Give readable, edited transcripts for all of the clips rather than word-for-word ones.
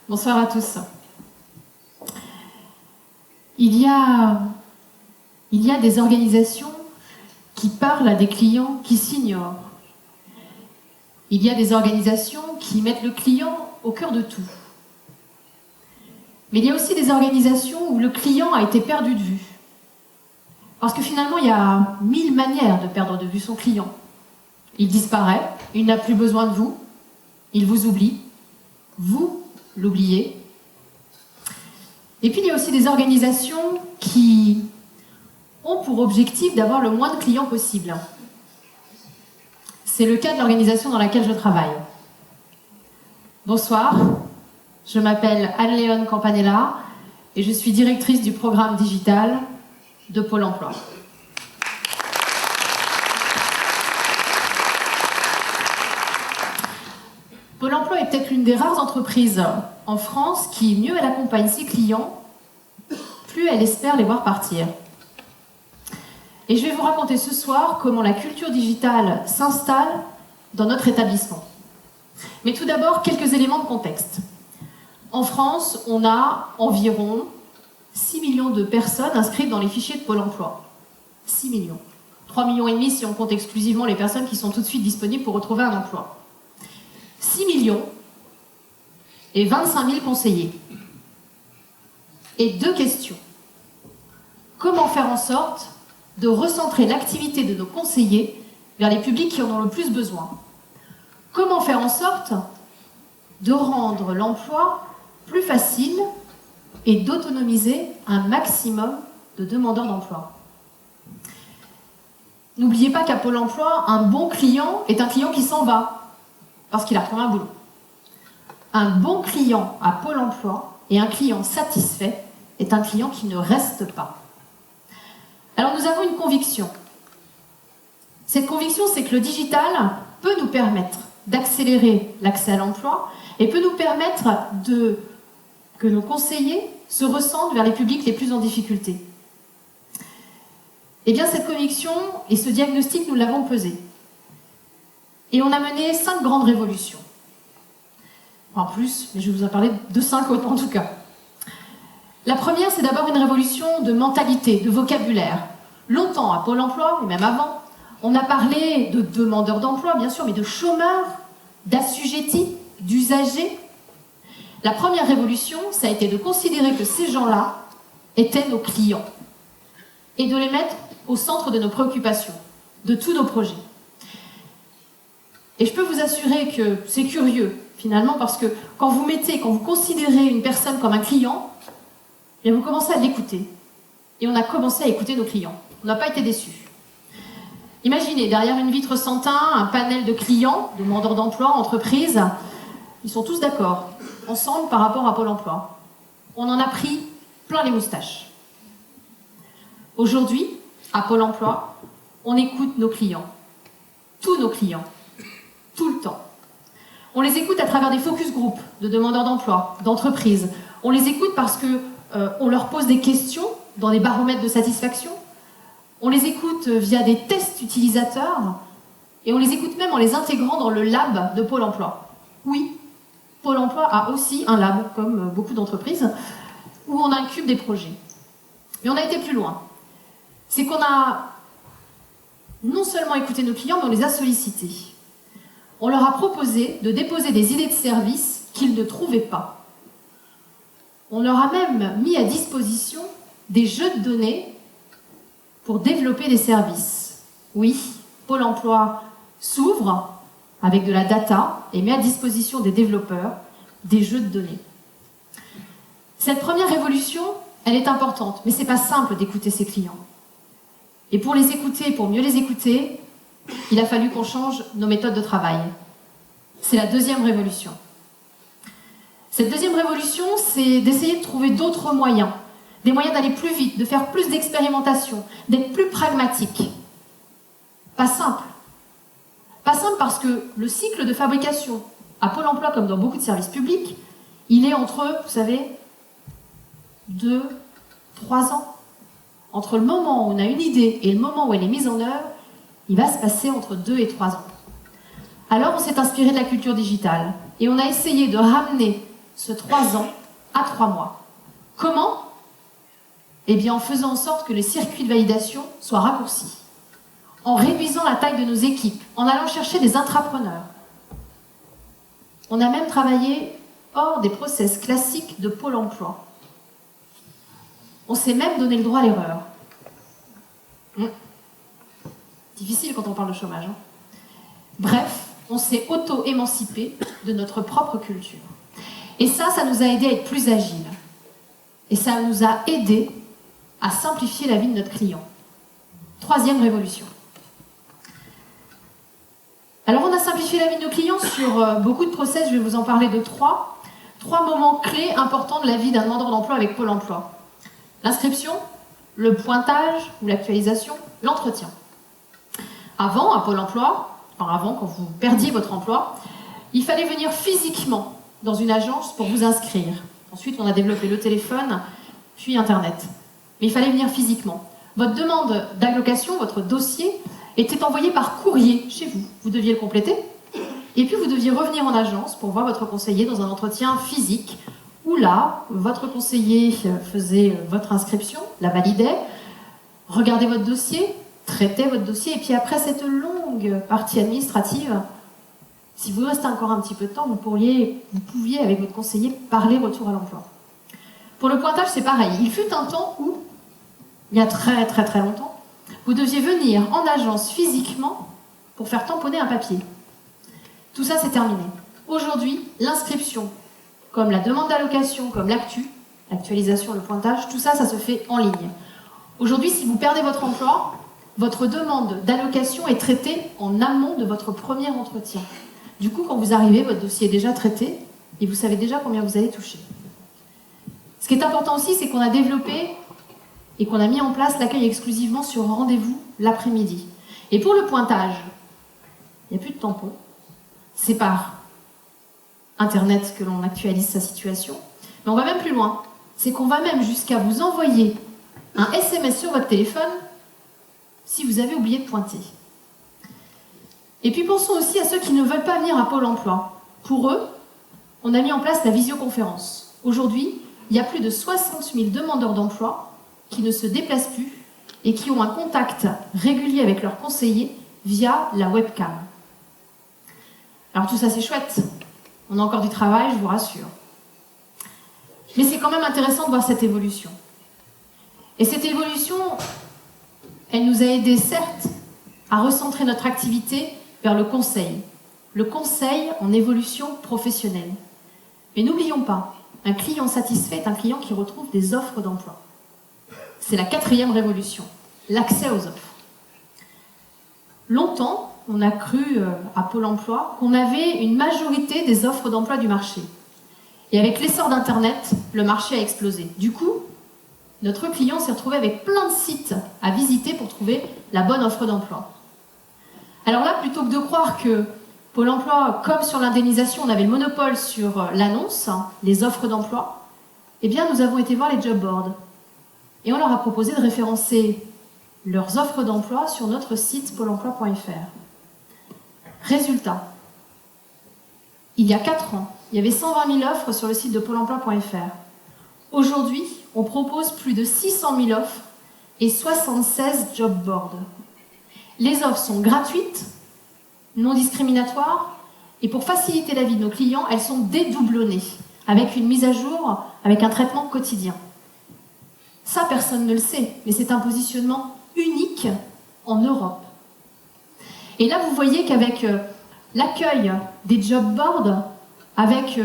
Bonsoir à tous. Il y a des organisations qui parlent à des clients qui s'ignorent. Il y a des organisations qui mettent le client au cœur de tout. Mais il y a aussi des organisations où le client a été perdu de vue. Parce que finalement, il y a 1000 manières de perdre de vue son client. Il disparaît, il n'a plus besoin de vous, il vous oublie, vous l'oubliez. Et puis il y a aussi des organisations qui ont pour objectif d'avoir le moins de clients possible. C'est le cas de l'organisation dans laquelle je travaille. Bonsoir, je m'appelle Anne-Léone Campanella et je suis directrice du programme digital de Pôle emploi. Pôle emploi est peut-être l'une des rares entreprises en France qui, mieux elle accompagne ses clients, plus elle espère les voir partir. Et je vais vous raconter ce soir comment la culture digitale s'installe dans notre établissement. Mais tout d'abord, quelques éléments de contexte. En France, on a environ 6 millions de personnes inscrites dans les fichiers de Pôle emploi. 6 millions. 3,5 millions si on compte exclusivement les personnes qui sont tout de suite disponibles pour retrouver un emploi. 6 millions et 25 000 conseillers. Et 2 questions. Comment faire en sorte de recentrer l'activité de nos conseillers vers les publics qui en ont le plus besoin? Comment faire en sorte de rendre l'emploi plus facile et d'autonomiser un maximum de demandeurs d'emploi? N'oubliez pas qu'à Pôle emploi, un bon client est un client qui s'en va parce qu'il a retrouvé un boulot. Un bon client à Pôle emploi et un client satisfait est un client qui ne reste pas. Alors nous avons une conviction. Cette conviction, c'est que le digital peut nous permettre d'accélérer l'accès à l'emploi et peut nous permettre que nos conseillers se ressentent vers les publics les plus en difficulté. Eh bien, cette conviction et ce diagnostic, nous l'avons pesé. Et on a mené 5 grandes révolutions. En plus, mais je vais vous en parler de 5 en tout cas. La première, c'est d'abord une révolution de mentalité, de vocabulaire. Longtemps, à Pôle emploi, et même avant, on a parlé de demandeurs d'emploi, bien sûr, mais de chômeurs, d'assujettis, d'usagers. La première révolution, ça a été de considérer que ces gens-là étaient nos clients et de les mettre au centre de nos préoccupations, de tous nos projets. Et je peux vous assurer que c'est curieux, finalement, parce que quand vous considérez une personne comme un client, et vous commencez à l'écouter. Et on a commencé à écouter nos clients. On n'a pas été déçus. Imaginez, derrière une vitre sans teint, un panel de clients, demandeurs d'emploi, entreprises, ils sont tous d'accord, ensemble par rapport à Pôle emploi. On en a pris plein les moustaches. Aujourd'hui, à Pôle emploi, on écoute nos clients. Tous nos clients. Tout le temps. On les écoute à travers des focus group de demandeurs d'emploi, d'entreprises. On les écoute parce que on leur pose des questions dans des baromètres de satisfaction. On les écoute via des tests utilisateurs. Et on les écoute même en les intégrant dans le lab de Pôle emploi. Oui, Pôle emploi a aussi un lab, comme beaucoup d'entreprises, où on incube des projets. Mais on a été plus loin. C'est qu'on a non seulement écouté nos clients, mais on les a sollicités. On leur a proposé de déposer des idées de services qu'ils ne trouvaient pas. On leur a même mis à disposition des jeux de données pour développer des services. Oui, Pôle emploi s'ouvre avec de la data et met à disposition des développeurs des jeux de données. Cette première révolution, elle est importante, mais c'est pas simple d'écouter ses clients. Et pour les écouter, pour mieux les écouter, il a fallu qu'on change nos méthodes de travail. C'est la deuxième révolution. Cette deuxième révolution, c'est d'essayer de trouver d'autres moyens. Des moyens d'aller plus vite, de faire plus d'expérimentation, d'être plus pragmatique. Pas simple. Pas simple parce que le cycle de fabrication à Pôle emploi, comme dans beaucoup de services publics, il est entre, vous savez, 2, 3 ans. Entre le moment où on a une idée et le moment où elle est mise en œuvre, il va se passer entre 2 et 3 ans. Alors on s'est inspiré de la culture digitale et on a essayé de ramener ce 3 ans à 3 mois. Comment? Eh bien, en faisant en sorte que les circuits de validation soient raccourcis, en réduisant la taille de nos équipes, en allant chercher des intrapreneurs. On a même travaillé hors des process classiques de Pôle emploi. On s'est même donné le droit à l'erreur. Difficile quand on parle de chômage. Hein. Bref, on s'est auto-émancipé de notre propre culture. Et ça nous a aidé à être plus agiles. Et ça nous a aidé à simplifier la vie de notre client. 3e révolution. Alors on a simplifié la vie de nos clients sur beaucoup de process, je vais vous en parler de 3. 3 moments clés importants de la vie d'un demandeur d'emploi avec Pôle emploi. L'inscription, le pointage ou l'actualisation, l'entretien. Avant, à Pôle emploi, enfin avant, quand vous perdiez votre emploi, il fallait venir physiquement dans une agence pour vous inscrire. Ensuite, on a développé le téléphone, puis Internet. Mais il fallait venir physiquement. Votre demande d'allocation, votre dossier, était envoyé par courrier chez vous. Vous deviez le compléter. Et puis, vous deviez revenir en agence pour voir votre conseiller dans un entretien physique, où là, votre conseiller faisait votre inscription, la validait, regardait votre dossier, traitait votre dossier, et puis après cette longue partie administrative, si vous restez encore un petit peu de temps, vous pouviez, avec votre conseiller, parler retour à l'emploi. Pour le pointage, c'est pareil. Il fut un temps où, il y a très très très longtemps, vous deviez venir en agence physiquement pour faire tamponner un papier. Tout ça, c'est terminé. Aujourd'hui, l'inscription, comme la demande d'allocation, comme l'actualisation, le pointage, tout ça, ça se fait en ligne. Aujourd'hui, si vous perdez votre emploi, votre demande d'allocation est traitée en amont de votre premier entretien. Du coup, quand vous arrivez, votre dossier est déjà traité et vous savez déjà combien vous allez toucher. Ce qui est important aussi, c'est qu'on a développé et qu'on a mis en place l'accueil exclusivement sur rendez-vous l'après-midi. Et pour le pointage, il n'y a plus de tampon. C'est par Internet que l'on actualise sa situation. Mais on va même plus loin. C'est qu'on va même jusqu'à vous envoyer un SMS sur votre téléphone si vous avez oublié de pointer. Et puis pensons aussi à ceux qui ne veulent pas venir à Pôle emploi. Pour eux, on a mis en place la visioconférence. Aujourd'hui, il y a plus de 60 000 demandeurs d'emploi qui ne se déplacent plus et qui ont un contact régulier avec leurs conseillers via la webcam. Alors tout ça, c'est chouette. On a encore du travail, je vous rassure. Mais c'est quand même intéressant de voir cette évolution. Et cette évolution, elle nous a aidés, certes, à recentrer notre activité vers le conseil en évolution professionnelle. Mais n'oublions pas, un client satisfait est un client qui retrouve des offres d'emploi. C'est la 4e révolution, l'accès aux offres. Longtemps, on a cru à Pôle emploi qu'on avait une majorité des offres d'emploi du marché. Et avec l'essor d'Internet, le marché a explosé. Du coup, notre client s'est retrouvé avec plein de sites à visiter pour trouver la bonne offre d'emploi. Alors là, plutôt que de croire que Pôle emploi, comme sur l'indemnisation, on avait le monopole sur l'annonce, les offres d'emploi, eh bien, nous avons été voir les job boards. Et on leur a proposé de référencer leurs offres d'emploi sur notre site pôle emploi.fr. Résultat, il y a 4 ans, il y avait 120 000 offres sur le site de pôle emploi.fr. Aujourd'hui, on propose plus de 600 000 offres et 76 job boards. Les offres sont gratuites, non discriminatoires, et pour faciliter la vie de nos clients, elles sont dédoublonnées, avec une mise à jour, avec un traitement quotidien. Ça, personne ne le sait, mais c'est un positionnement unique en Europe. Et là, vous voyez qu'avec l'accueil des job boards, avec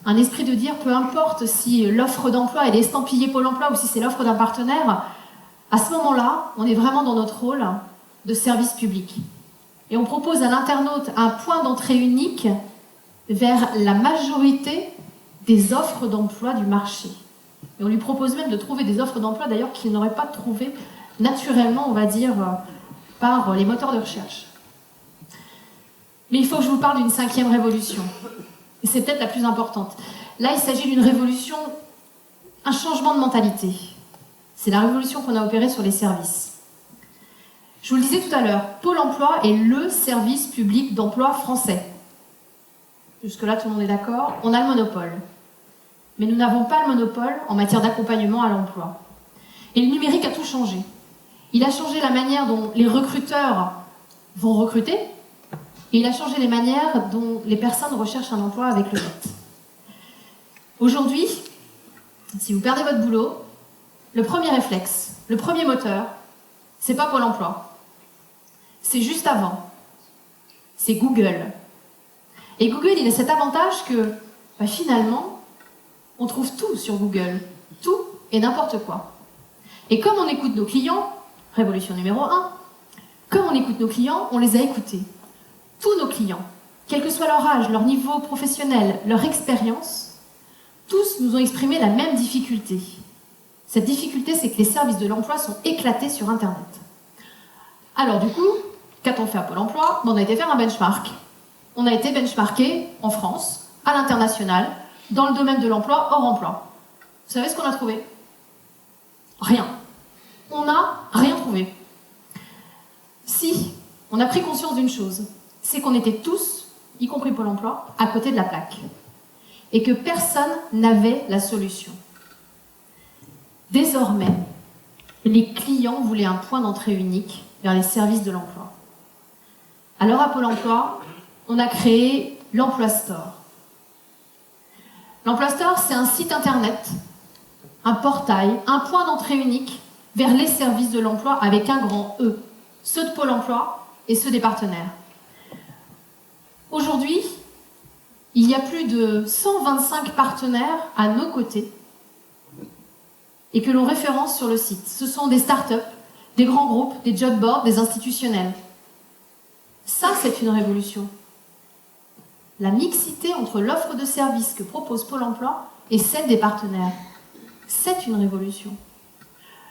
un esprit de dire, peu importe si l'offre d'emploi est estampillée Pôle emploi ou si c'est l'offre d'un partenaire, à ce moment-là, on est vraiment dans notre rôle de service public. Et on propose à l'internaute un point d'entrée unique vers la majorité des offres d'emploi du marché. Et on lui propose même de trouver des offres d'emploi d'ailleurs qu'il n'aurait pas trouvées naturellement, on va dire, par les moteurs de recherche. Mais il faut que je vous parle d'une 5e révolution. Et c'est peut-être la plus importante. Là, il s'agit d'une révolution, un changement de mentalité. C'est la révolution qu'on a opérée sur les services. Je vous le disais tout à l'heure, Pôle emploi est le service public d'emploi français. Jusque-là, tout le monde est d'accord. On a le monopole. mais nous n'avons pas le monopole en matière d'accompagnement à l'emploi. Et le numérique a tout changé. Il a changé la manière dont les recruteurs vont recruter, et il a changé les manières dont les personnes recherchent un emploi avec le net. Aujourd'hui, si vous perdez votre boulot, le premier réflexe, le premier moteur, c'est pas Pôle emploi. C'est juste avant. C'est Google. Et Google, il a cet avantage que, finalement, on trouve tout sur Google. Tout et n'importe quoi. Et comme on écoute nos clients, révolution numéro 1, comme on écoute nos clients, on les a écoutés. Tous nos clients, quel que soit leur âge, leur niveau professionnel, leur expérience, tous nous ont exprimé la même difficulté. Cette difficulté, c'est que les services de l'emploi sont éclatés sur Internet. Alors du coup, qu'a-t-on fait à Pôle emploi? On a été faire un benchmark. On a été benchmarké en France, à l'international, dans le domaine de l'emploi, hors emploi. Vous savez ce qu'on a trouvé? Rien. On n'a rien trouvé. Si, on a pris conscience d'une chose, c'est qu'on était tous, y compris Pôle emploi, à côté de la plaque. Et que personne n'avait la solution. Désormais, les clients voulaient un point d'entrée unique vers les services de l'emploi. Alors à Pôle emploi, on a créé l'Emploi Store. L'Emploi Store, c'est un site internet, un portail, un point d'entrée unique vers les services de l'emploi avec un grand E, ceux de Pôle emploi et ceux des partenaires. Aujourd'hui, il y a plus de 125 partenaires à nos côtés et que l'on référence sur le site. Ce sont des startups, des grands groupes, des job boards, des institutionnels. Ça, c'est une révolution. La mixité entre l'offre de services que propose Pôle emploi et celle des partenaires. C'est une révolution.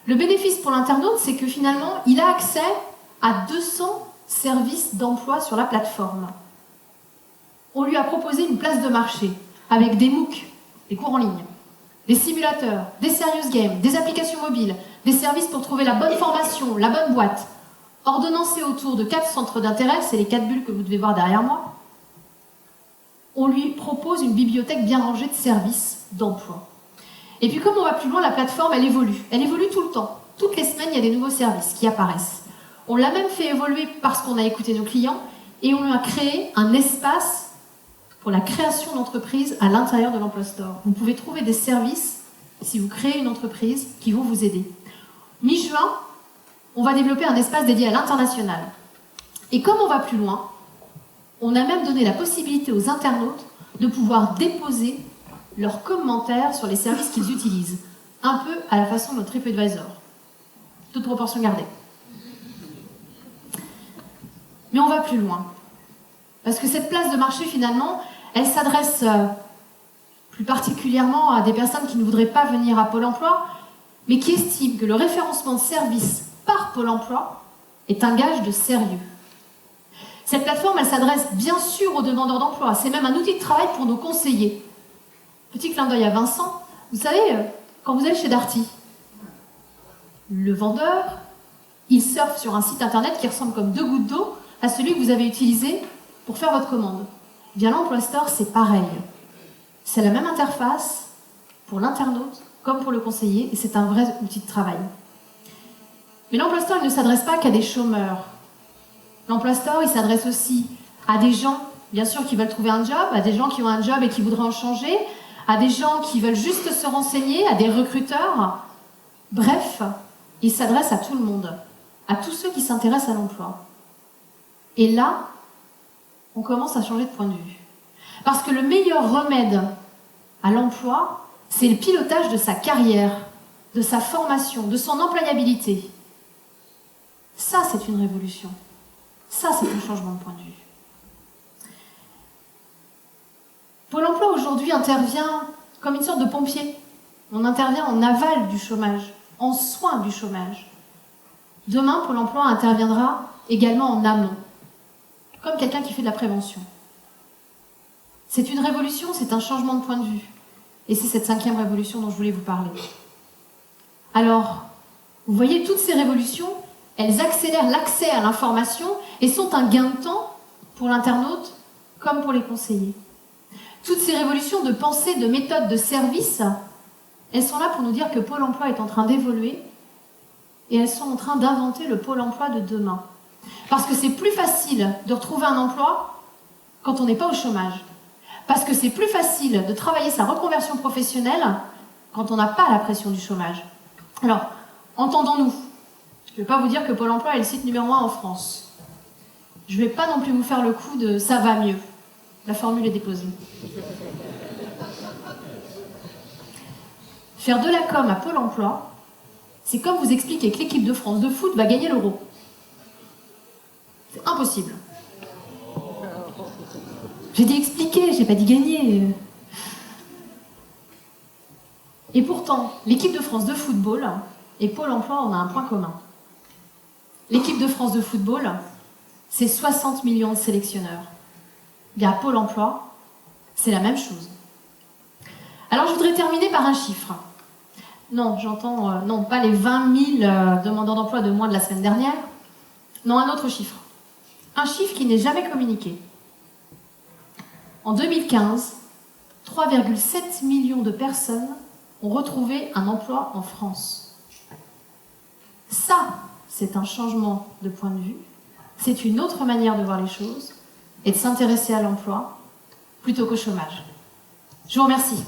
Le bénéfice pour l'internaute, c'est que finalement, il a accès à 200 services d'emploi sur la plateforme. On lui a proposé une place de marché avec des MOOC, des cours en ligne, des simulateurs, des serious games, des applications mobiles, des services pour trouver la bonne formation, la bonne boîte, ordonnancés autour de 4 centres d'intérêt, c'est les 4 bulles que vous devez voir derrière moi. On lui propose une bibliothèque bien rangée de services d'emploi. Et puis comme on va plus loin, la plateforme, elle évolue. Elle évolue tout le temps. Toutes les semaines, il y a des nouveaux services qui apparaissent. On l'a même fait évoluer parce qu'on a écouté nos clients et on a créé un espace pour la création d'entreprises à l'intérieur de l'Emploi Store. Vous pouvez trouver des services, si vous créez une entreprise, qui vont vous aider. Mi-juin, on va développer un espace dédié à l'international. Et comme on va plus loin, on a même donné la possibilité aux internautes de pouvoir déposer leurs commentaires sur les services qu'ils utilisent. Un peu à la façon de notre TripAdvisor. Toute proportion gardée. Mais on va plus loin. Parce que cette place de marché, finalement, elle s'adresse plus particulièrement à des personnes qui ne voudraient pas venir à Pôle emploi, mais qui estiment que le référencement de services par Pôle emploi est un gage de sérieux. Cette plateforme, elle s'adresse bien sûr aux demandeurs d'emploi. C'est même un outil de travail pour nos conseillers. Petit clin d'œil à Vincent. Vous savez, quand vous allez chez Darty, le vendeur, il surfe sur un site internet qui ressemble comme 2 gouttes d'eau à celui que vous avez utilisé pour faire votre commande. Eh bien, l'Emploi Store, c'est pareil. C'est la même interface pour l'internaute comme pour le conseiller, et c'est un vrai outil de travail. Mais l'Emploi Store, il ne s'adresse pas qu'à des chômeurs. L'Emploi Store, il s'adresse aussi à des gens, bien sûr, qui veulent trouver un job, à des gens qui ont un job et qui voudraient en changer, à des gens qui veulent juste se renseigner, à des recruteurs. Bref, il s'adresse à tout le monde, à tous ceux qui s'intéressent à l'emploi. Et là, on commence à changer de point de vue. Parce que le meilleur remède à l'emploi, c'est le pilotage de sa carrière, de sa formation, de son employabilité. Ça, c'est une révolution. Ça, c'est un changement de point de vue. Pôle emploi, aujourd'hui, intervient comme une sorte de pompier. On intervient en aval du chômage, en soin du chômage. Demain, Pôle emploi interviendra également en amont, comme quelqu'un qui fait de la prévention. C'est une révolution, c'est un changement de point de vue. Et c'est cette 5e révolution dont je voulais vous parler. Alors, vous voyez, toutes ces révolutions, elles accélèrent l'accès à l'information et sont un gain de temps pour l'internaute comme pour les conseillers. Toutes ces révolutions de pensée, de méthode, de service, elles sont là pour nous dire que Pôle emploi est en train d'évoluer et elles sont en train d'inventer le Pôle emploi de demain. Parce que c'est plus facile de retrouver un emploi quand on n'est pas au chômage. Parce que c'est plus facile de travailler sa reconversion professionnelle quand on n'a pas la pression du chômage. Alors, entendons-nous. Je ne vais pas vous dire que Pôle emploi est le site numéro 1 en France. Je ne vais pas non plus vous faire le coup de « ça va mieux ». La formule est déposée. Faire de la com à Pôle emploi, c'est comme vous expliquer que l'équipe de France de foot va gagner l'Euro. C'est impossible. J'ai dit expliquer, j'ai pas dit gagner. Et pourtant, l'équipe de France de football et Pôle emploi, on a un point commun. L'équipe de France de football, c'est 60 millions de sélectionneurs. Bien, Pôle emploi, c'est la même chose. Alors, je voudrais terminer par un chiffre. Non, j'entends, non, pas les 20 000 demandeurs d'emploi de moins de la semaine dernière. Non, un autre chiffre. Un chiffre qui n'est jamais communiqué. En 2015, 3,7 millions de personnes ont retrouvé un emploi en France. Ça, c'est un changement de point de vue. C'est une autre manière de voir les choses et de s'intéresser à l'emploi plutôt qu'au chômage. Je vous remercie.